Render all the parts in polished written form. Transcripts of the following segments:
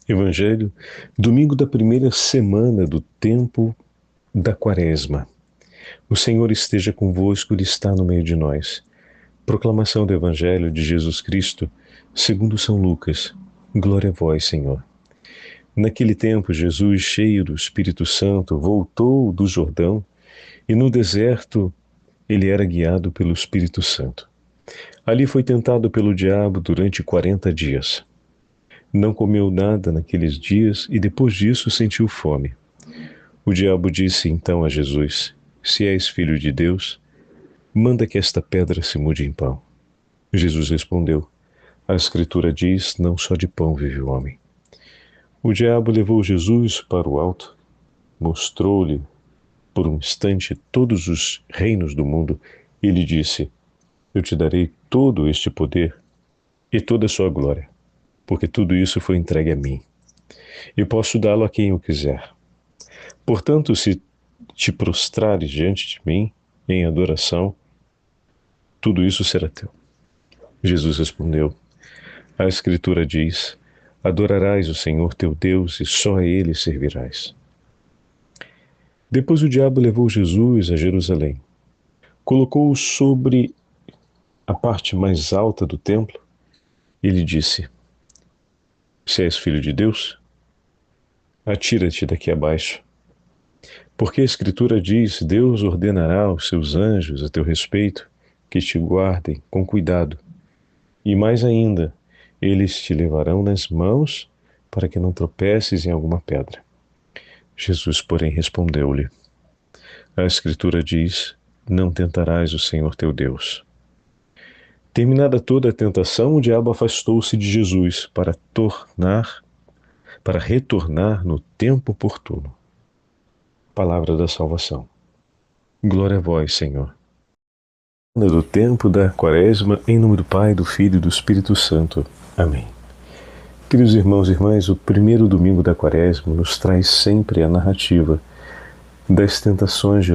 Evangelho, domingo da primeira semana do tempo da Quaresma. O Senhor esteja convosco, Ele está no meio de nós. Proclamação do Evangelho de Jesus Cristo, segundo São Lucas. Glória a vós, Senhor. Naquele tempo, Jesus, cheio do Espírito Santo, voltou do Jordão e no deserto ele era guiado pelo Espírito Santo. Ali foi tentado pelo diabo durante 40 dias. Não comeu nada naqueles dias e depois disso sentiu fome. O diabo disse então a Jesus: Se és filho de Deus, manda que esta pedra se mude em pão. Jesus respondeu: A Escritura diz, não só de pão vive o homem. O diabo levou Jesus para o alto, mostrou-lhe por um instante todos os reinos do mundo e lhe disse: Eu te darei todo este poder e toda a sua glória, porque tudo isso foi entregue a mim. E posso dá-lo a quem eu quiser. Portanto, se te prostrares diante de mim, em adoração, tudo isso será teu. Jesus respondeu: A Escritura diz, adorarás o Senhor teu Deus e só a Ele servirás. Depois o diabo levou Jesus a Jerusalém. Colocou-o sobre a parte mais alta do templo e lhe disse: Se és filho de Deus, atira-te daqui abaixo. Porque a Escritura diz, Deus ordenará aos seus anjos a teu respeito que te guardem com cuidado. E mais ainda, eles te levarão nas mãos para que não tropeces em alguma pedra. Jesus, porém, respondeu-lhe: A Escritura diz, não tentarás o Senhor teu Deus. Terminada toda a tentação, o diabo afastou-se de Jesus para retornar no tempo oportuno. Palavra da salvação. Glória a vós, Senhor. Do tempo da Quaresma, em nome do Pai, do Filho e do Espírito Santo. Amém. Queridos irmãos e irmãs, o primeiro domingo da Quaresma nos traz sempre a narrativa das tentações de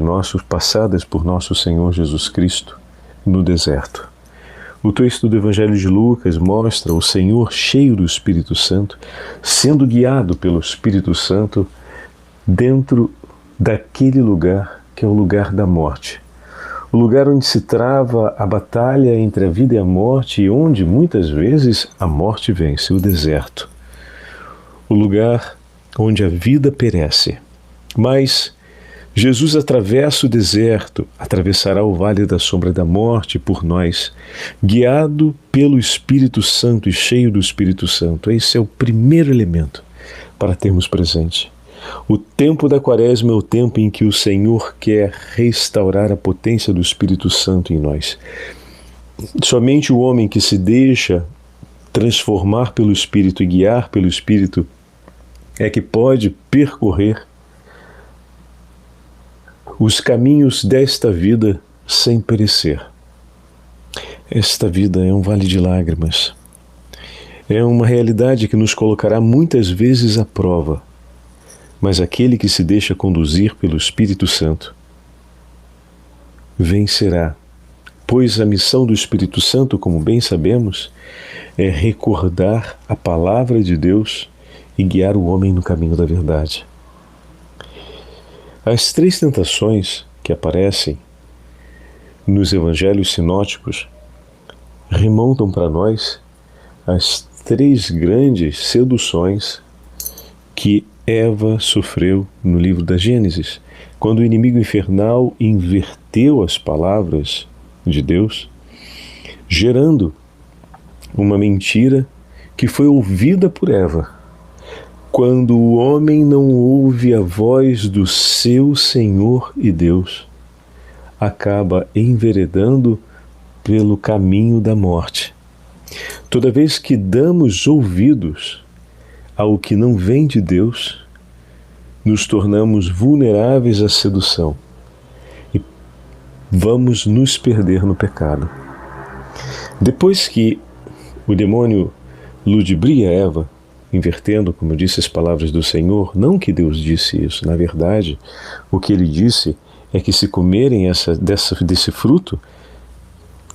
passadas por nosso Senhor Jesus Cristo no deserto. O texto do Evangelho de Lucas mostra o Senhor cheio do Espírito Santo, sendo guiado pelo Espírito Santo dentro daquele lugar que é o lugar da morte. O lugar onde se trava a batalha entre a vida e a morte e onde, muitas vezes, a morte vence, o deserto. O lugar onde a vida perece. Mas Jesus atravessa o deserto, atravessará o vale da sombra da morte por nós, guiado pelo Espírito Santo e cheio do Espírito Santo. Esse é o primeiro elemento para termos presente. O tempo da Quaresma é o tempo em que o Senhor quer restaurar a potência do Espírito Santo em nós. Somente o homem que se deixa transformar pelo Espírito e guiar pelo Espírito é que pode percorrer os caminhos desta vida sem perecer. Esta vida é um vale de lágrimas. É uma realidade que nos colocará muitas vezes à prova. Mas aquele que se deixa conduzir pelo Espírito Santo vencerá, pois a missão do Espírito Santo, como bem sabemos, é recordar a palavra de Deus e guiar o homem no caminho da verdade. As três tentações que aparecem nos evangelhos sinóticos remontam para nós as três grandes seduções que Eva sofreu no livro da Gênesis, quando o inimigo infernal inverteu as palavras de Deus, gerando uma mentira que foi ouvida por Eva. Quando o homem não ouve a voz do seu Senhor e Deus, acaba enveredando pelo caminho da morte. Toda vez que damos ouvidos ao que não vem de Deus, nos tornamos vulneráveis à sedução e vamos nos perder no pecado. Depois que o demônio ludibria Eva, invertendo, como eu disse, as palavras do Senhor, não que Deus disse isso, na verdade, o que ele disse é que se comerem desse fruto,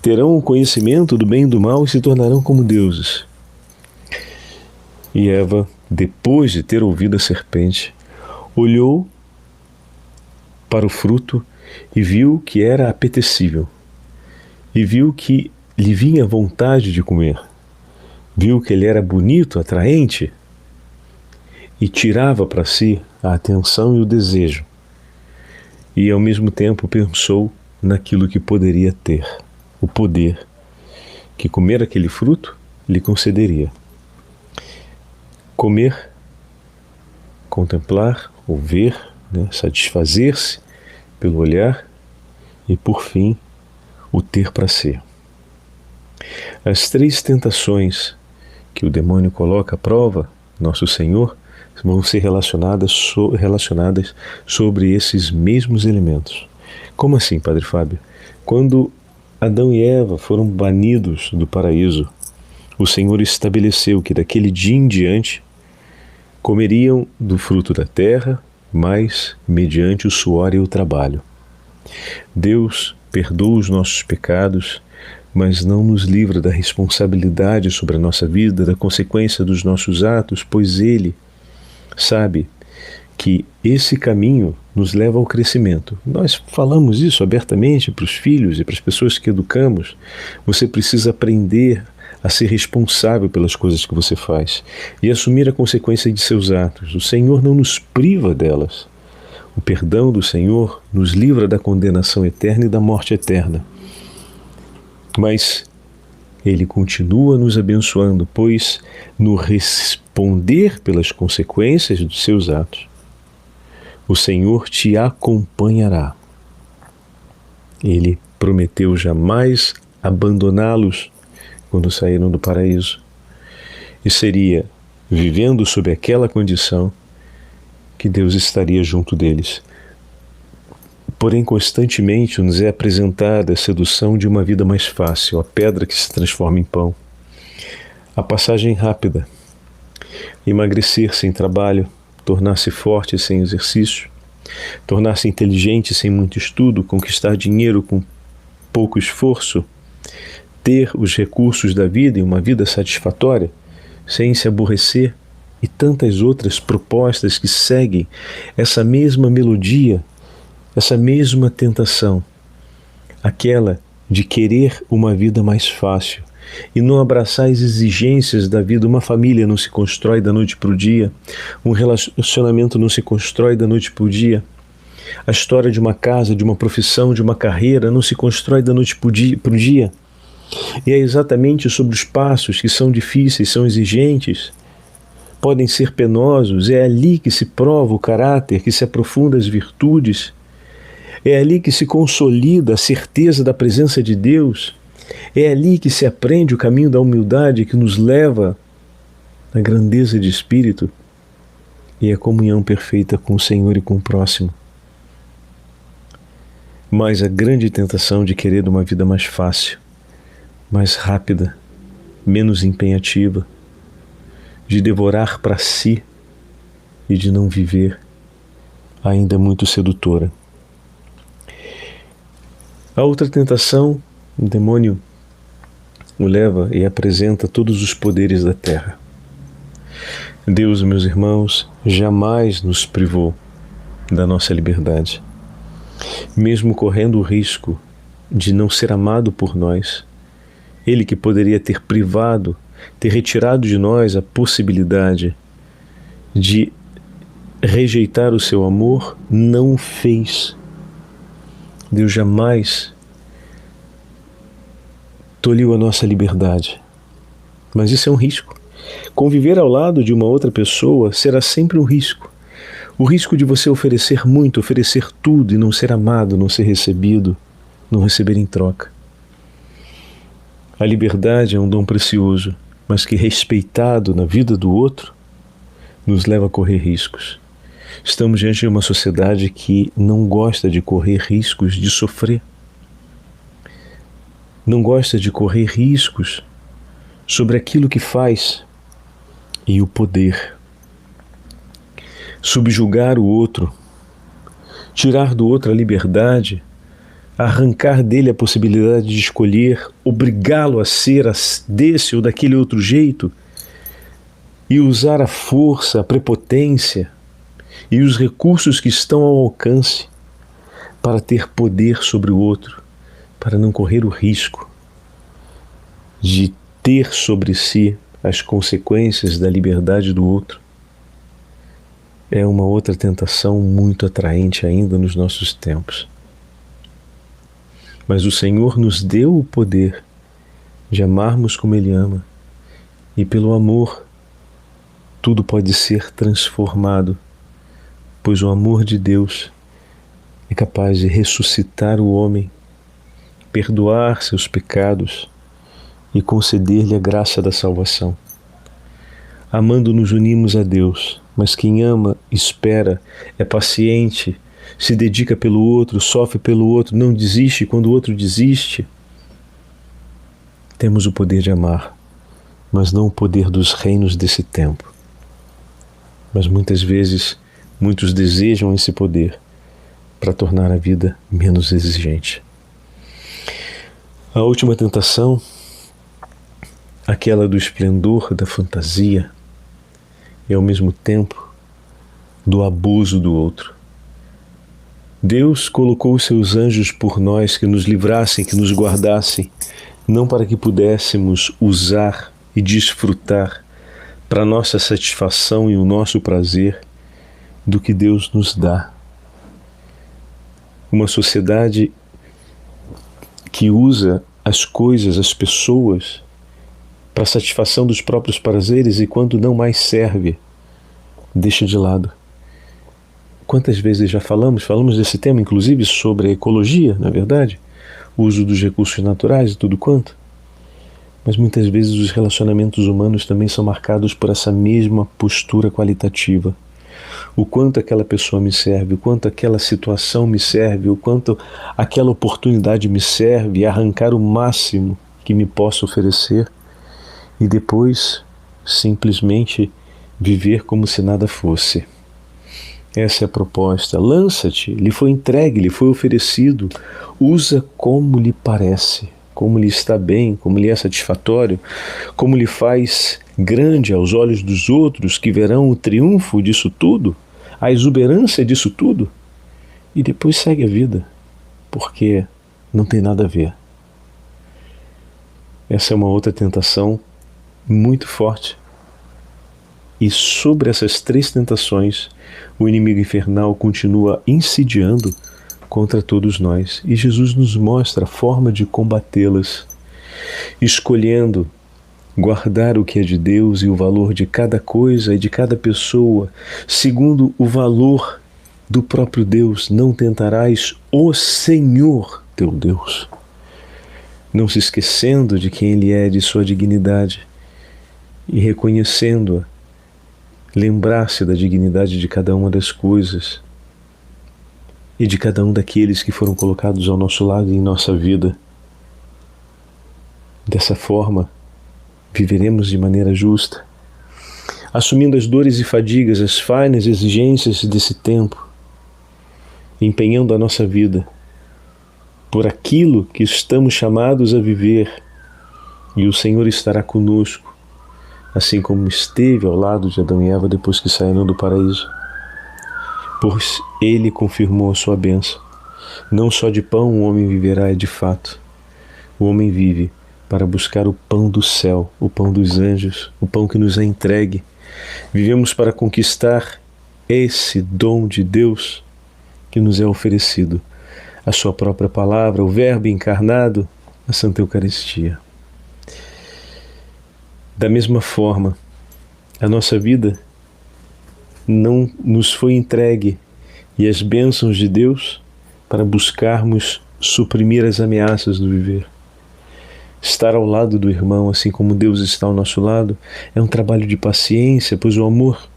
terão o conhecimento do bem e do mal e se tornarão como deuses. E Eva, depois de ter ouvido a serpente, olhou para o fruto e viu que era apetecível, e viu que lhe vinha vontade de comer, viu que ele era bonito, atraente, e tirava para si a atenção e o desejo, e ao mesmo tempo pensou naquilo que poderia ter, o poder que comer aquele fruto lhe concederia. Comer, contemplar, ou ver, satisfazer-se pelo olhar e, por fim, o ter para si. As 3 tentações que o demônio coloca à prova, nosso Senhor, vão ser relacionadas sobre esses mesmos elementos. Como assim, Padre Fábio? Quando Adão e Eva foram banidos do paraíso, o Senhor estabeleceu que daquele dia em diante comeriam do fruto da terra, mas mediante o suor e o trabalho. Deus perdoa os nossos pecados, mas não nos livra da responsabilidade sobre a nossa vida, da consequência dos nossos atos, pois Ele sabe que esse caminho nos leva ao crescimento. Nós falamos isso abertamente para os filhos e para as pessoas que educamos. Você precisa aprender a ser responsável pelas coisas que você faz e assumir a consequência de seus atos. O Senhor não nos priva delas. O perdão do Senhor nos livra da condenação eterna e da morte eterna. Mas Ele continua nos abençoando, pois no responder pelas consequências dos seus atos, o Senhor te acompanhará. Ele prometeu jamais abandoná-los quando saíram do paraíso. E seria vivendo sob aquela condição que Deus estaria junto deles. Porém, constantemente nos é apresentada a sedução de uma vida mais fácil, a pedra que se transforma em pão, a passagem rápida, emagrecer sem trabalho, tornar-se forte sem exercício, tornar-se inteligente sem muito estudo, conquistar dinheiro com pouco esforço, ter os recursos da vida e uma vida satisfatória, sem se aborrecer, e tantas outras propostas que seguem essa mesma melodia, essa mesma tentação, aquela de querer uma vida mais fácil e não abraçar as exigências da vida. Uma família não se constrói da noite para o dia, um relacionamento não se constrói da noite para o dia, a história de uma casa, de uma profissão, de uma carreira não se constrói da noite para o dia. E é exatamente sobre os passos que são difíceis, são exigentes, podem ser penosos, é ali que se prova o caráter, que se aprofunda as virtudes, é ali que se consolida a certeza da presença de Deus, é ali que se aprende o caminho da humildade que nos leva à grandeza de espírito e à comunhão perfeita com o Senhor e com o próximo. Mas a grande tentação de querer uma vida mais fácil, mais rápida, menos empenhativa, de devorar para si e de não viver, ainda é muito sedutora. A outra tentação, o demônio o leva e apresenta todos os poderes da terra. Deus, meus irmãos, jamais nos privou da nossa liberdade. Mesmo correndo o risco de não ser amado por nós, Ele que poderia ter privado, ter retirado de nós a possibilidade de rejeitar o seu amor, não o fez. Deus jamais tolhiu a nossa liberdade. Mas isso é um risco. Conviver ao lado de uma outra pessoa será sempre um risco. O risco de você oferecer muito, oferecer tudo e não ser amado, não ser recebido, não receber em troca. A liberdade é um dom precioso, mas que, respeitado na vida do outro, nos leva a correr riscos. Estamos diante de uma sociedade que não gosta de correr riscos de sofrer. Não gosta de correr riscos sobre aquilo que faz e o poder. Subjugar o outro, tirar do outro a liberdade, arrancar dele a possibilidade de escolher, obrigá-lo a ser desse ou daquele outro jeito, e usar a força, a prepotência e os recursos que estão ao alcance para ter poder sobre o outro, para não correr o risco de ter sobre si as consequências da liberdade do outro, é uma outra tentação muito atraente ainda nos nossos tempos. Mas o Senhor nos deu o poder de amarmos como Ele ama, e pelo amor tudo pode ser transformado, pois o amor de Deus é capaz de ressuscitar o homem, perdoar seus pecados e conceder-lhe a graça da salvação. Amando nos unimos a Deus, mas quem ama, espera, é paciente, se dedica pelo outro, sofre pelo outro, não desiste quando o outro desiste. Temos o poder de amar, mas não o poder dos reinos desse tempo. Mas muitas vezes, muitos desejam esse poder para tornar a vida menos exigente. A última tentação, aquela do esplendor da fantasia e ao mesmo tempo do abuso do outro. Deus colocou os seus anjos por nós que nos livrassem, que nos guardassem, não para que pudéssemos usar e desfrutar para nossa satisfação e o nosso prazer do que Deus nos dá. Uma sociedade que usa as coisas, as pessoas, para a satisfação dos próprios prazeres e quando não mais serve, deixa de lado. Quantas vezes já falamos desse tema, inclusive sobre a ecologia, na verdade, o uso dos recursos naturais e tudo quanto. Mas muitas vezes os relacionamentos humanos também são marcados por essa mesma postura qualitativa. O quanto aquela pessoa me serve, o quanto aquela situação me serve, o quanto aquela oportunidade me serve, e arrancar o máximo que me possa oferecer e depois simplesmente viver como se nada fosse. Essa é a proposta. Lança-te, lhe foi entregue, lhe foi oferecido, usa como lhe parece, como lhe está bem, como lhe é satisfatório, como lhe faz grande aos olhos dos outros que verão o triunfo disso tudo, a exuberância disso tudo, e depois segue a vida, porque não tem nada a ver. Essa é uma outra tentação muito forte. E sobre essas três tentações, o inimigo infernal continua insidiando contra todos nós. E Jesus nos mostra a forma de combatê-las, escolhendo guardar o que é de Deus e o valor de cada coisa e de cada pessoa, segundo o valor do próprio Deus. Não tentarás o Senhor teu Deus, não se esquecendo de quem Ele é, de sua dignidade, e reconhecendo-a, lembrar-se da dignidade de cada uma das coisas e de cada um daqueles que foram colocados ao nosso lado e em nossa vida. Dessa forma, viveremos de maneira justa, assumindo as dores e fadigas, as fainas exigências desse tempo, empenhando a nossa vida por aquilo que estamos chamados a viver, e o Senhor estará conosco, assim como esteve ao lado de Adão e Eva depois que saíram do paraíso. Pois Ele confirmou a sua bênção. Não só de pão o homem viverá, de fato. O homem vive para buscar o pão do céu, o pão dos anjos, o pão que nos é entregue. Vivemos para conquistar esse dom de Deus que nos é oferecido, a sua própria palavra, o Verbo encarnado, a Santa Eucaristia. Da mesma forma, a nossa vida não nos foi entregue e as bênçãos de Deus para buscarmos suprimir as ameaças do viver. Estar ao lado do irmão, assim como Deus está ao nosso lado, é um trabalho de paciência, pois o amor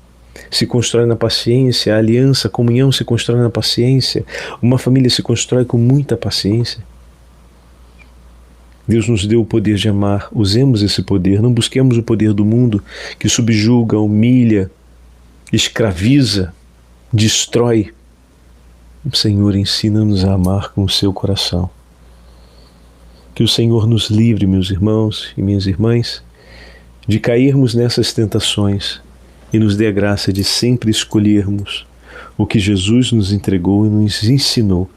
se constrói na paciência, a aliança, a comunhão se constrói na paciência, uma família se constrói com muita paciência. Deus nos deu o poder de amar, usemos esse poder, não busquemos o poder do mundo que subjuga, humilha, escraviza, destrói. O Senhor ensina-nos a amar com o seu coração. Que o Senhor nos livre, meus irmãos e minhas irmãs, de cairmos nessas tentações e nos dê a graça de sempre escolhermos o que Jesus nos entregou e nos ensinou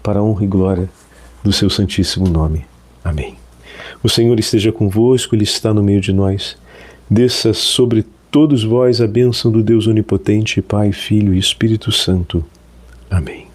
para a honra e glória do seu santíssimo nome. Amém. O Senhor esteja convosco, Ele está no meio de nós. Desça sobre todos vós a bênção do Deus onipotente, Pai, Filho e Espírito Santo. Amém.